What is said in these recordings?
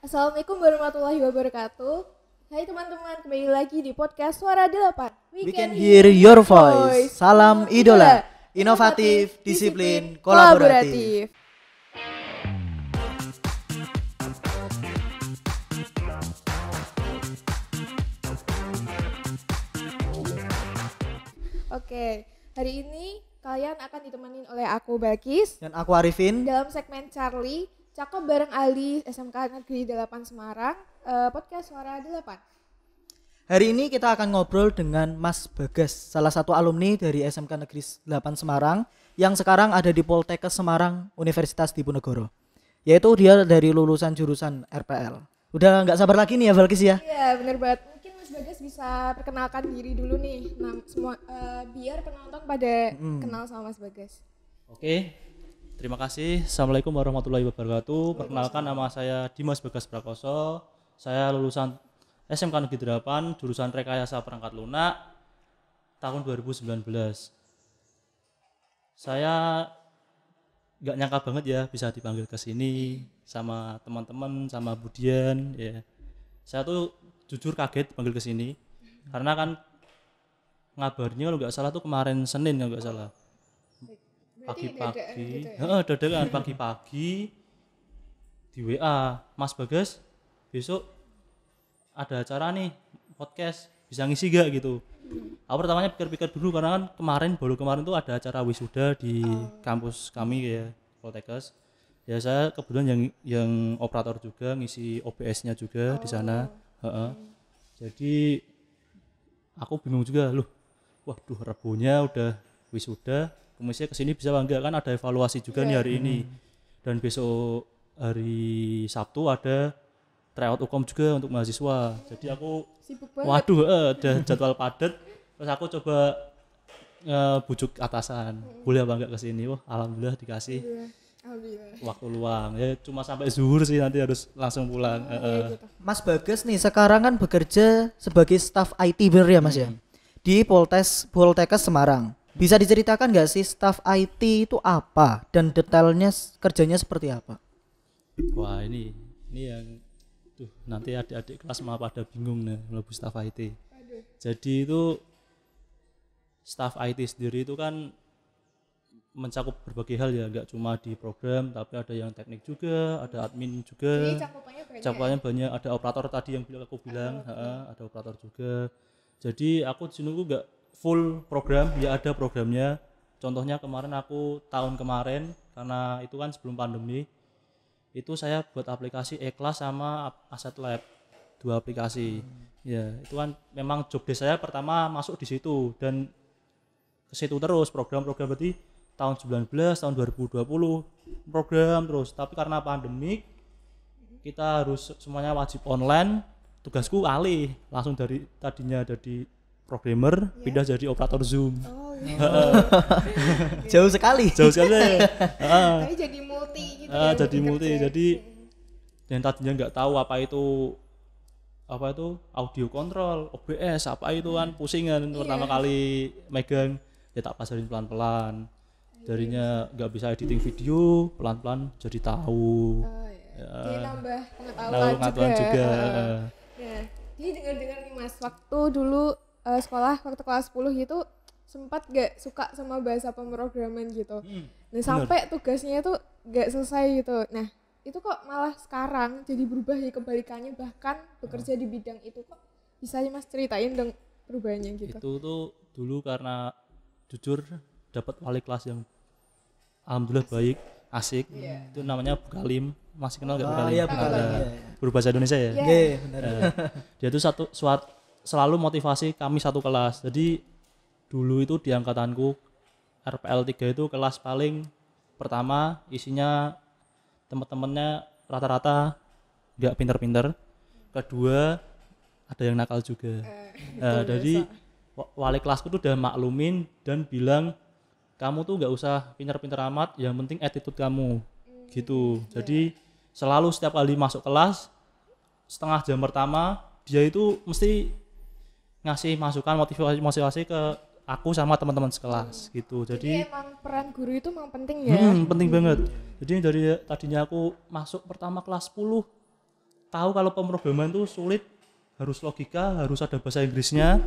Assalamualaikum warahmatullahi wabarakatuh. Hai teman-teman, kembali lagi di podcast Suara 8. We can hear your voice. Salam idola, inovatif, disiplin, kolaboratif. Oke, hari ini kalian akan ditemenin oleh aku Balkis Dan aku Arifin. dalam segmen Charlie, cakep bareng Ali SMK Negeri 8 Semarang, podcast Suara 8. Hari ini kita akan ngobrol dengan Mas Bagas, salah satu alumni dari SMK Negeri 8 Semarang yang sekarang ada di Poltekkes Semarang Universitas Diponegoro. Yaitu dia dari lulusan jurusan RPL. Udah nggak sabar lagi nih ya Balkis ya? Iya, benar banget. Mungkin Mas Bagas bisa perkenalkan diri dulu nih, biar penonton pada kenal sama Mas Bagas. Oke, terima kasih. Assalamualaikum warahmatullahi wabarakatuh. Perkenalkan, nama saya Dimas Bagas Prakoso. Saya lulusan SMK Negeri 8, jurusan Rekayasa Perangkat Lunak tahun 2019. Saya nggak nyangka banget ya bisa dipanggil ke sini sama teman-teman, sama Budian. Ya, saya tuh jujur kaget dipanggil ke sini karena kan ngabarnya kalau nggak salah tuh kemarin Senin kalau nggak salah. Pagi-pagi, dadakan pagi-pagi di WA, Mas Bagas besok ada acara nih podcast, bisa ngisi gak gitu. Aku pertamanya pikir-pikir dulu karena kan baru kemarin tuh ada acara wisuda di kampus kami ya, Poltekkes. Ya saya kebetulan yang operator juga, ngisi OBS-nya juga di sana. Jadi aku bingung juga loh. Waduh, Rabunya udah wisuda, kemudian kesini bisa enggak, kan ada evaluasi juga nih hari ini. Dan besok hari Sabtu ada tryout UKOM juga untuk mahasiswa. Jadi aku Sibuk banget. waduh, ada jadwal padat. Terus aku coba bujuk atasan, boleh apa enggak kesini? Wah, alhamdulillah dikasih Alhamdulillah. waktu luang. Ya cuma sampai zuhur sih, nanti harus langsung pulang. Mas Bagas nih sekarang kan bekerja sebagai staf IT bener ya Mas ya? Di Poltekkes Semarang. Bisa diceritakan nggak sih staf IT itu apa dan detailnya kerjanya seperti apa? Wah, ini yang nanti adik-adik kelas malah pada bingung nih mlebu staf IT. Jadi itu staf IT sendiri itu kan mencakup berbagai hal ya, nggak cuma di program tapi ada yang teknik juga, ada admin juga. Jadi cakupannya Cakupannya banyak, ada operator tadi yang aku bilang, ada operator juga. Jadi aku di sini nggak full program, ya ada programnya. Contohnya kemarin tahun kemarin karena itu kan sebelum pandemi, itu saya buat aplikasi E-Class sama Asset Lab, 2 aplikasi. Ya, itu kan memang job desk saya pertama masuk di situ dan ke situ terus program-program, berarti tahun 19, tahun 2020 program terus. Tapi karena pandemi kita harus semuanya wajib online, tugasku alih langsung dari tadinya jadi programmer pindah jadi operator Zoom. Jauh sekali. Jauh sekali. Tapi jadi multi gitu ya. Jadi multi, jadi yang tadinya nggak tahu apa itu audio control, OBS apa itu kan pusingan pertama kali megang, ya tak pelajarin pelan-pelan. Darinya nggak bisa editing video, pelan-pelan jadi tahu. Jadi nambah pengetahuan juga. Nah, jadi dengar-dengar nih Mas, waktu dulu sekolah waktu kelas 10 gitu sempat gak suka sama bahasa pemrograman gitu. Nah, sampai tugasnya itu gak selesai gitu. Nah, itu kok malah sekarang jadi berubah ya kebalikannya, bahkan bekerja di bidang itu, kok bisa Mas ceritain dong perubahannya gitu. Itu tuh dulu karena jujur dapat wali kelas yang alhamdulillah baik, asik. Itu namanya Bu Kalim. Masih kenal enggak Bu Kalim? Iya, Bu Kalim. Guru bahasa Indonesia ya? Iya, benar. Dia tuh selalu motivasi kami satu kelas. Jadi dulu itu di angkatanku RPL 3 itu kelas paling pertama, isinya teman-temannya rata-rata enggak pinter-pinter. Kedua, ada yang nakal juga. Jadi wali kelasku tuh udah maklumin dan bilang, kamu tuh nggak usah pinter-pinter amat, yang penting attitude kamu gitu. Jadi selalu setiap kali masuk kelas, setengah jam pertama dia itu mesti ngasih masukan, motivasi ke aku sama teman-teman sekelas gitu. Jadi emang peran guru itu emang penting ya. Penting banget. Jadi dari tadinya aku masuk pertama kelas 10 tahu kalau pemrograman tuh sulit, harus logika, harus ada bahasa Inggrisnya.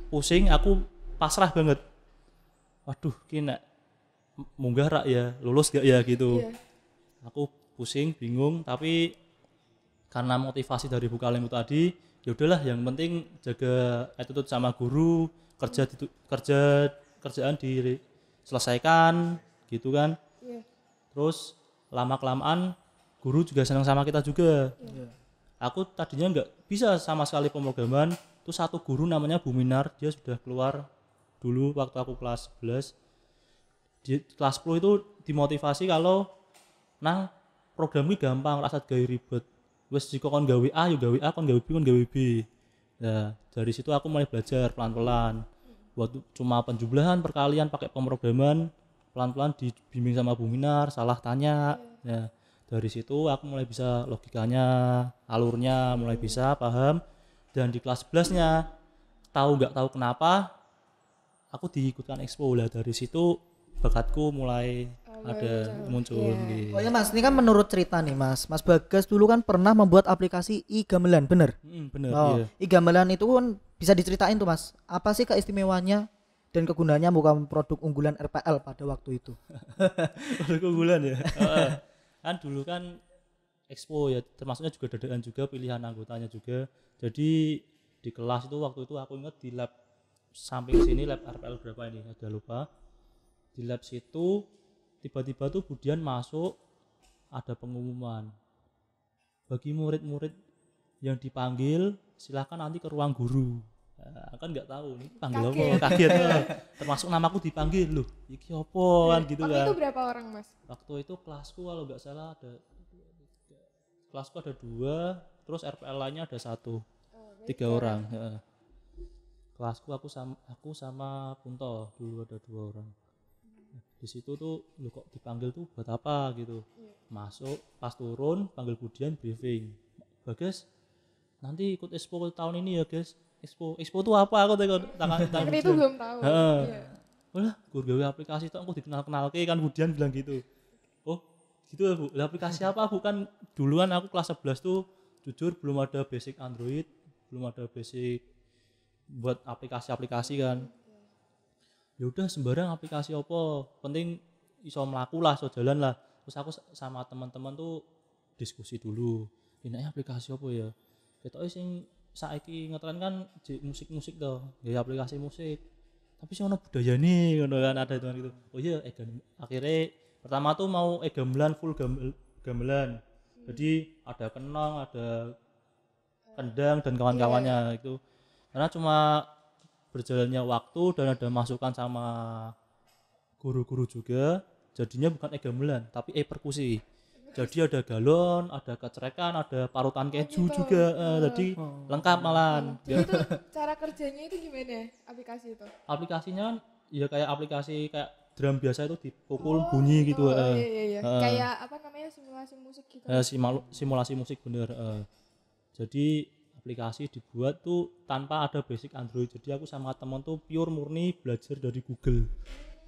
Pusing, aku pasrah banget. Waduh, kena munggah rak ya, lulus gak ya gitu. Iya. Aku pusing, bingung, tapi karena motivasi dari Bu Kalim itu tadi, ya udahlah, yang penting jaga attitude sama guru, kerjaan diselesaikan gitu kan. Iya. Terus lama kelamaan guru juga senang sama kita juga. Iya. Aku tadinya nggak bisa sama sekali pemrograman. Terus satu guru namanya Bu Minar, dia sudah keluar dulu waktu aku kelas 11. Di kelas 10 itu dimotivasi kalau nang program ini gampang, rasa gawe ribet. Wes jika kon gawe A yo gawe A, kon gawe B kon gawe B. Nah, dari situ aku mulai belajar pelan-pelan. Waktu cuma penjumlahan, perkalian pakai pemrograman, pelan-pelan dibimbing sama Bu Minar, salah tanya. Nah, dari situ aku mulai bisa logikanya, alurnya mulai bisa paham. Dan di kelas 11-nya nggak tahu kenapa aku diikutkan expo lah. Dari situ bakatku mulai ada muncul gitu. Oh ya Mas, ini kan menurut cerita nih Mas Bagas dulu kan pernah membuat aplikasi e-gamelan, bener? Bener, Oh, iya. e-gamelan itu kan bisa diceritain tuh Mas, apa sih keistimewaannya dan kegunaannya bukan produk unggulan RPL pada waktu itu? Keunggulan ya. Kan dulu kan expo ya, termasuknya juga dadaan juga, pilihan anggotanya juga. Jadi di kelas itu waktu itu aku ingat di lab samping sini, lab RPL berapa ini agak lupa. Di lab situ tiba-tiba tuh Budian masuk, ada pengumuman bagi murid-murid yang dipanggil silahkan nanti ke ruang guru. Nah, kan nggak tahu nih panggil apa, kaget. Termasuk namaku dipanggil, loh iki apa kan gitu Waktu kan. itu berapa orang Mas? Waktu itu kelasku kalau nggak salah ada 2, terus RPL lainnya ada 1, 3 orang. Kelasku aku sama Punto dulu ada 2 orang. Di situ tuh lu kok dipanggil tuh buat apa gitu. Masuk pas turun panggil Budian briefing. Bagas nanti ikut expo tahun ini ya guys. Expo tuh apa, aku tangan Itu belum tahu. Iya. Walah, gue gawe aplikasi tuh aku dikenal kan Budian bilang gitu. Oh gitu ya Bu, lah aplikasi apa Bu? Kan duluan aku kelas 11 tuh jujur belum ada basic Android, belum ada basic buat aplikasi kan. Ya udah sembarang aplikasi apa, penting iso mlaku lah, iso jalan lah. Terus aku sama teman-teman tuh diskusi dulu, enaknya aplikasi apa ya. Ketoke sing saiki ngetren kan musik-musik to, ya aplikasi musik. Tapi sing ono budayane ngono kan, ada teman gitu. Oh iya, akhirnya pertama tuh mau gamelan full gamelan. Jadi ada kenong, ada kendang dan kawan-kawannya itu. Karena cuma berjalannya waktu dan ada masukan sama guru-guru juga, jadinya bukan gamelan tapi perkusi. Jadi ada galon, ada kecerekan, ada parutan keju gitu. juga, jadi lengkap malahan. Jadi itu cara kerjanya itu gimana aplikasi itu? Aplikasinya kan ya kayak aplikasi kayak drum biasa itu dipukul bunyi gitu. Iya. Kayak apa namanya, simulasi musik gitu. Simulasi musik bener. Jadi aplikasi dibuat tuh tanpa ada basic Android. Jadi aku sama teman tuh pure murni belajar dari Google.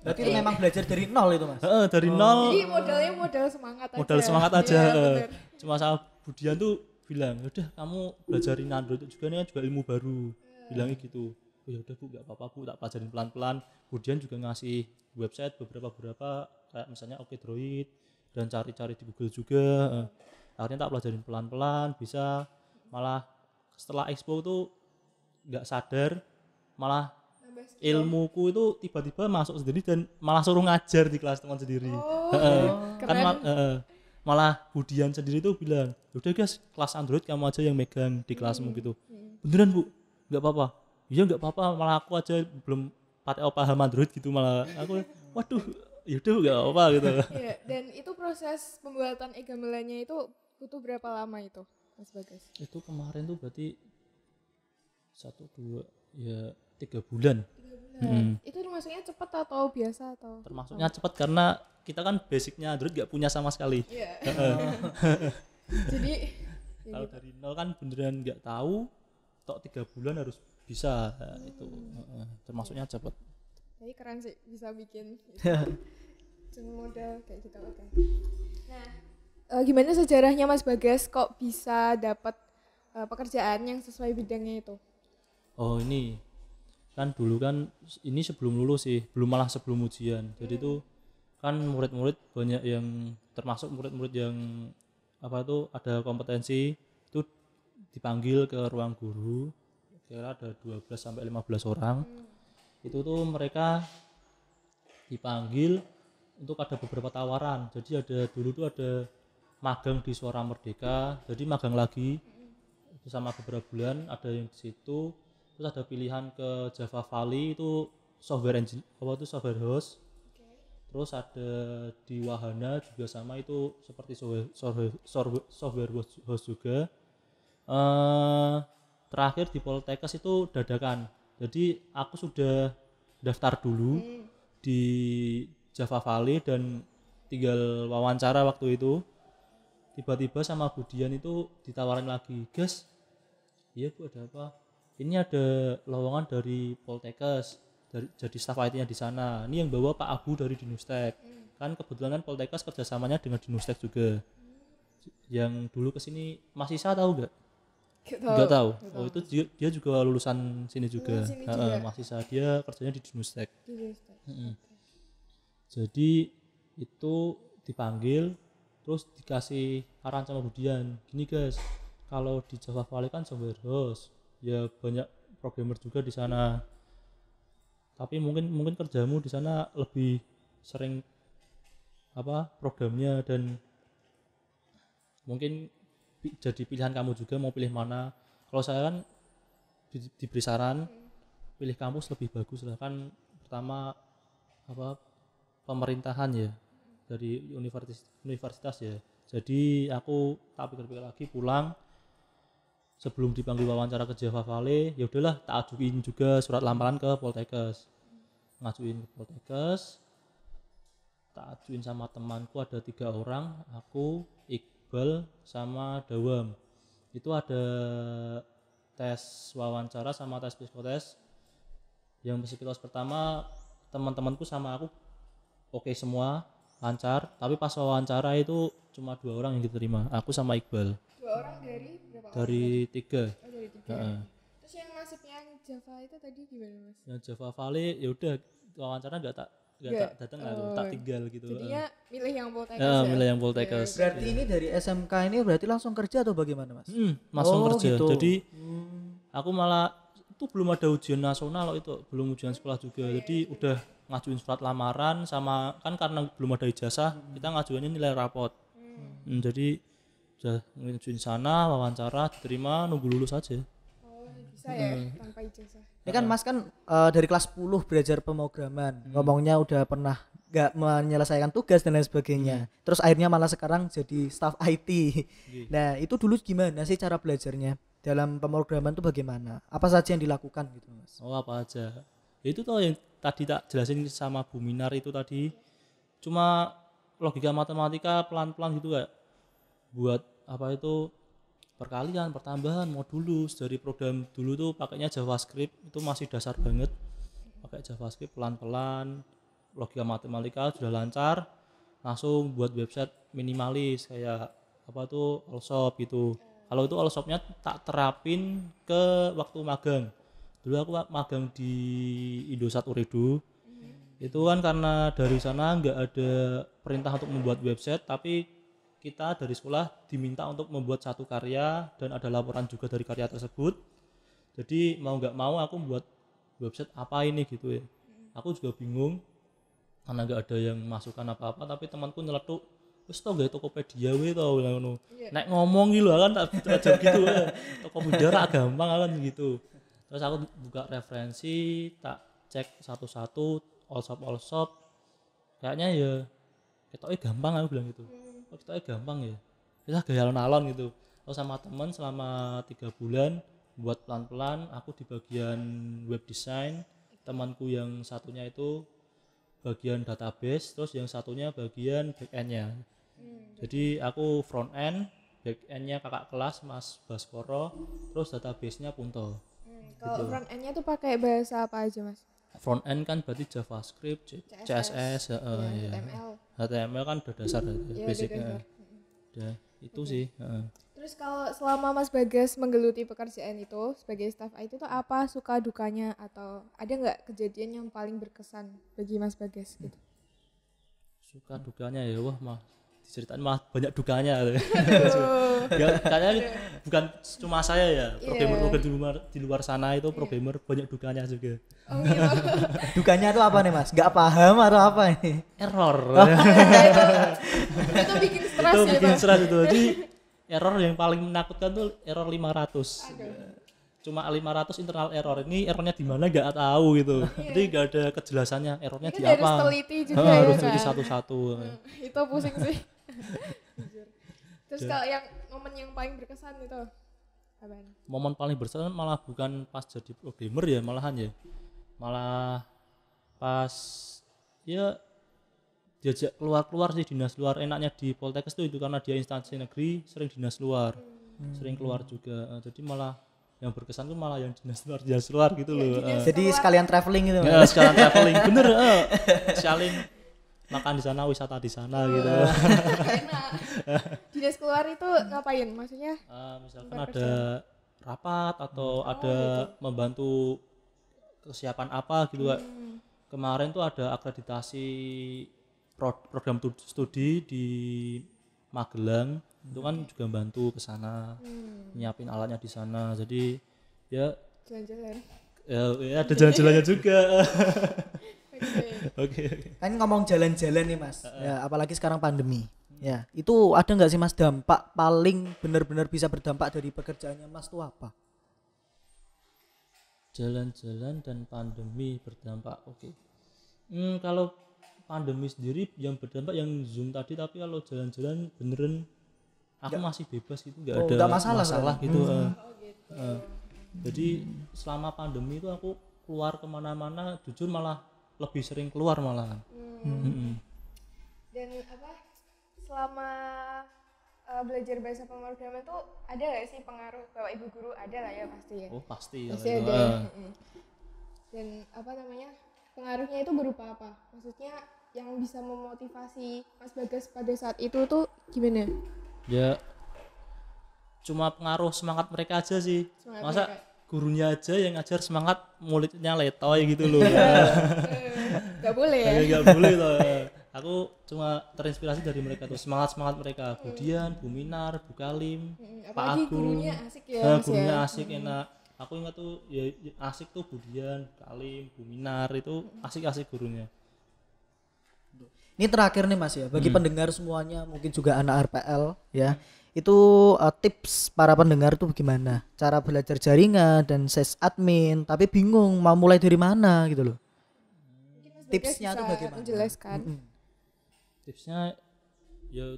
Berarti itu memang belajar dari nol itu Mas? Dari nol. Jadi modalnya modal semangat aja. Modal semangat aja. Iya, Cuma sama Budian tuh bilang, udah kamu belajarin Android juga nih juga ilmu baru. Bilangnya gitu. Oh ya udah Bu, nggak apa-apa Bu, tak pelajarin pelan-pelan. Budian juga ngasih website beberapa kayak misalnya Oke Droid dan cari-cari di Google juga. Akhirnya tak pelajarin pelan-pelan, bisa. Malah setelah expo tuh nggak sadar malah ilmuku itu tiba-tiba masuk sendiri dan malah suruh ngajar di kelas teman sendiri. Kan malah Budian sendiri tuh bilang, udah guys kelas Android kamu aja yang megang di kelasmu gitu. Beneran Bu? Nggak apa-apa? Iya nggak apa-apa, malah aku aja belum paham Android gitu, malah aku waduh yaudah nggak apa-apa gitu. Iya, dan itu proses pembuatan gamelannya itu butuh berapa lama itu Mas Bagas? Itu kemarin tuh berarti 1, 2 ya 3 bulan. Itu maksudnya cepat atau biasa atau? Termasuknya cepat karena kita kan basicnya Android gak punya sama sekali. Iya. Jadi kalau dari nol kan beneran nggak tahu, tok 3 bulan harus bisa. Itu termasuknya cepat. jadi keren sih bisa bikin cuma modal kayak gitu. Oke. Nah, gimana sejarahnya Mas Bagas kok bisa dapat pekerjaan yang sesuai bidangnya itu? Oh ini kan dulu kan ini sebelum lulus sih, belum malah sebelum ujian. Jadi tuh kan murid-murid banyak yang termasuk murid-murid yang apa itu ada kompetensi itu dipanggil ke ruang guru. Kira ada 12 sampai 15 orang. Itu tuh mereka dipanggil untuk ada beberapa tawaran. Jadi ada dulu tuh ada magang di Suara Merdeka. Jadi magang lagi bersama beberapa bulan ada yang di situ. Terus ada pilihan ke Java Valley itu software engine apa itu software house. Terus ada di Wahana juga sama itu seperti software house juga. Terakhir di Poltekkes itu dadakan. Jadi aku sudah daftar dulu di Java Valley dan tinggal wawancara waktu itu. Tiba-tiba sama Budian itu ditawarin lagi, "Gas, iya Bu ada apa? Ini ada lowongan dari Poltekkes jadi staf IT-nya di sana. Ini yang bawa Pak Abu dari Dinustek. Kan kebetulan kan Poltekkes kerjasamanya dengan Dinustek juga. Yang dulu kesini Mas Isa tahu nggak? Nggak tahu. Oh itu dia juga lulusan sini juga. Mas Isa dia kerjanya di Dinustek. Jadi itu dipanggil terus dikasih arahan sama Budian. Gini guys, kalau di Java Valley kan software house. Ya banyak programmer juga di sana. Tapi mungkin kerjamu di sana lebih sering apa programnya dan mungkin jadi pilihan kamu juga mau pilih mana. Kalau saya kan diberi saran pilih kampus lebih bagus lah kan pertama apa pemerintahan ya dari universitas ya. Jadi aku tak pikir-pikir lagi pulang sebelum dipanggil wawancara ke Java Valley, ya udahlah tak ajuin juga surat lamaran ke Poltekkes. Ngajuin ke Poltekkes, tak ajuin sama temanku ada 3 orang, aku, Iqbal, sama Dawam. Itu ada tes wawancara sama tes psikotes. Yang psikotes pertama teman-temanku sama aku oke semua, lancar. Tapi pas wawancara itu cuma 2 orang yang diterima, aku sama Iqbal. 2 orang dari berapa orang? Dari 3. Oh, dari 3. Terus yang nasibnya yang Java itu tadi gimana Mas? Yang Java Valley ya udah wawancara nggak tak datang lah, tak tinggal gitu. Jadinya milih yang Poltekkes Ya, ya? milih yang Poltekkes. Berarti ini dari SMK ini berarti langsung kerja atau bagaimana Mas? Langsung kerja. Gitu. Jadi aku malah itu belum ada ujian nasional loh, itu belum ujian sekolah juga. Jadi udah ngajuin surat lamaran sama kan karena belum ada ijazah kita ngajuinnya nilai rapot. Jadi udah ngajuin sana wawancara diterima nunggu lulus aja. Oh bisa ya tanpa ijazah. Ini kan Mas kan dari kelas 10 belajar pemrograman, ngomongnya udah pernah gak menyelesaikan tugas dan lain sebagainya. Terus akhirnya malah sekarang jadi staf IT. Nah itu dulu gimana sih cara belajarnya dalam pemrograman itu bagaimana? Apa saja yang dilakukan gitu Mas? Oh apa aja? Ya, itu tuh yang tadi tak jelasin sama Bu Minar itu tadi. Cuma logika matematika pelan-pelan gitu kayak buat apa itu perkalian, pertambahan, modulus dari program dulu tuh pakainya JavaScript itu masih dasar banget. Pakai JavaScript pelan-pelan, logika matematika sudah lancar, langsung buat website minimalis kayak apa tuh Allshop gitu. Kalau itu Allshopnya tak terapin ke waktu magang. Dulu aku magang di Indosat Uredo. Itu kan karena dari sana nggak ada perintah untuk membuat website, tapi kita dari sekolah diminta untuk membuat satu karya dan ada laporan juga dari karya tersebut. Jadi mau nggak mau aku membuat website apa ini gitu ya. Aku juga bingung karena nggak ada yang masukan apa-apa, tapi temanku nyeletuk wis to gawe Tokopedia we to ngono. Nek ngomong gitu kan tak aja gitu. Tokopedia ra gampang kan gitu. Terus aku buka referensi, tak cek satu-satu Allshop. Kayaknya ya ketoknya gampang aku bilang gitu. Oh ketoknya gampang ya. Bisa gaya alon-alon gitu. Terus sama teman selama 3 bulan buat pelan-pelan, aku di bagian web design, temanku yang satunya itu bagian database, terus yang satunya bagian back end-nya. Jadi aku front end, back end-nya kakak kelas Mas Baskoro, terus database-nya Punto. Kalau front end-nya tuh pakai bahasa apa aja Mas? Front end kan berarti JavaScript, CSS, HTML. HTML kan udah dasar Ya, basicnya. udah dasar. Udah itu sih. Terus Terus kalau selama Mas Bagas menggeluti pekerjaan itu sebagai staf IT itu apa suka dukanya atau ada nggak kejadian yang paling berkesan bagi Mas Bagas gitu? Suka dukanya ya wah mah diceritain malah banyak dukanya. Ya kayaknya bukan cuma saya ya, programmer di luar sana itu programmer banyak dukanya juga. Oh gitu. Dukanya tuh apa nih Mas? Nggak paham atau apa ini? Error. Itu bikin stres Itu ya, bikin Pak? stres itu. Jadi error yang paling menakutkan tuh error 500. Aduh. Cuma 500 internal error. Ini errornya di mana nggak tahu gitu. Jadi nggak ada kejelasannya errornya Ini di harus apa. teliti juga ya, Harus kan? teliti satu-satu. Itu pusing sih. Jujur. Terus kalau yang momen yang paling berkesan itu apaan? Momen paling berkesan malah bukan pas jadi programmer ya malahan ya. Malah pas ya diajak keluar sih dinas luar. Enaknya di Poltekkes tuh itu karena dia instansi negeri sering dinas luar. Sering keluar juga. Jadi malah yang berkesan tuh malah yang dinas luar gitu loh. Jadi sekalian traveling gitu. Ya, sekalian traveling. Bener, sekalian makan di sana, wisata di sana gitu. Enak. Dinas keluar itu ngapain? Maksudnya? Misalkan ada rapat atau ada membantu kesiapan apa gitu Kak. Kemarin tuh ada akreditasi program studi di Magelang, itu kan juga bantu ke sana, nyiapin alatnya di sana. Jadi ya Jalan-jalan. ya ada jalan-jalannya juga. Oke. Kan ngomong jalan-jalan nih Mas. Ya, apalagi sekarang pandemi. Ya, itu ada nggak sih Mas dampak paling benar-benar bisa berdampak dari pekerjaannya Mas tuh apa? Jalan-jalan dan pandemi berdampak. Oke. Kalau pandemi sendiri yang berdampak yang Zoom tadi, tapi kalau jalan-jalan beneran aku masih bebas gitu, nggak ada nggak masalah gitu. Jadi selama pandemi itu aku keluar kemana-mana, jujur malah lebih sering keluar malahan. Dan apa? Selama belajar bahasa pemrograman tuh ada nggak sih pengaruh bahwa ibu guru ada lah ya pasti ya? Oh pasti ya. Pasti ada. Dan apa namanya? Pengaruhnya itu berupa apa? Maksudnya yang bisa memotivasi Mas Bagas pada saat itu tuh gimana? Ya cuma pengaruh semangat mereka aja sih. Semangat Masa mereka. gurunya aja yang ngajar semangat, muridnya letoy gitu loh. Gak boleh ya? Nggak boleh loh. Aku cuma terinspirasi dari mereka tuh, semangat mereka. Budian, Bu Minar, Bu Kalim, Pak Apalagi Agung. gurunya asik ya, Nah, Mas gurunya ya? asik enak. Aku ingat tuh ya asik tuh Budian, Bu Kalim, Bu Minar itu asik gurunya. Ini terakhir nih Mas ya, bagi pendengar semuanya mungkin juga anak RPL ya. Itu tips para pendengar tuh gimana? Cara belajar jaringan dan sysadmin, tapi bingung mau mulai dari mana gitu loh. Tipsnya tuh bagaimana? Menjelaskan. Tipsnya ya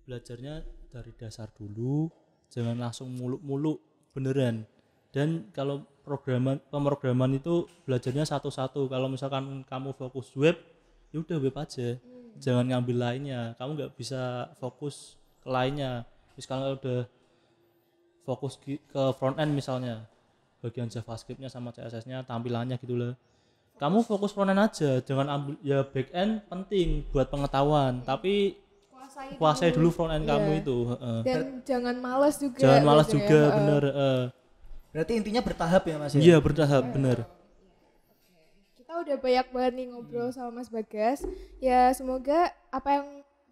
belajarnya dari dasar dulu, jangan langsung muluk-muluk beneran. Dan kalau pemrograman itu belajarnya satu-satu. Kalau misalkan kamu fokus web, ya udah web aja. Jangan ngambil lainnya. Kamu nggak bisa fokus ke lainnya. Misalkan udah fokus ke front end misalnya, bagian JavaScript-nya sama CSS-nya, tampilannya gitu loh. Kamu fokus front end aja, jangan ambil ya back end penting buat pengetahuan, tapi kuasai dulu front end kamu itu. Dan jangan malas juga. Jangan malas belajar juga, ya. bener. Berarti intinya bertahap ya Mas ya? Iya bertahap, bener. Kita udah banyak banget nih ngobrol sama Mas Bagas. Ya semoga apa yang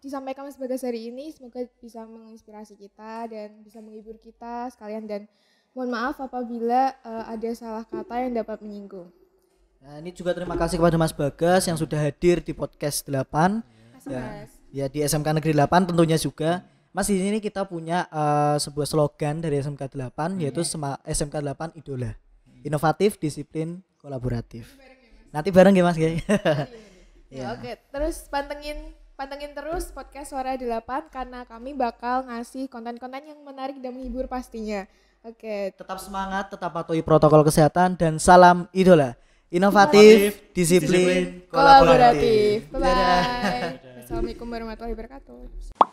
disampaikan Mas Bagas hari ini semoga bisa menginspirasi kita dan bisa menghibur kita sekalian, dan mohon maaf apabila ada salah kata yang dapat menyinggung. Nah, ini juga terima kasih kepada Mas Bagas yang sudah hadir di podcast 8. Makasih, Mas. Ya di SMK Negeri 8 tentunya juga. Mas di sini kita punya sebuah slogan dari SMK 8 yaitu SMK 8 Idola. Inovatif, disiplin, kolaboratif. Nanti bareng ya Mas ya. Ya, oke. Terus pantengin terus podcast Suara 8 karena kami bakal ngasih konten-konten yang menarik dan menghibur pastinya. Oke. Tetap semangat, tetap patuhi protokol kesehatan dan salam idola. Inovatif, disiplin, Kolaboratif. kolaboratif. Bye bye. Assalamualaikum warahmatullahi wabarakatuh.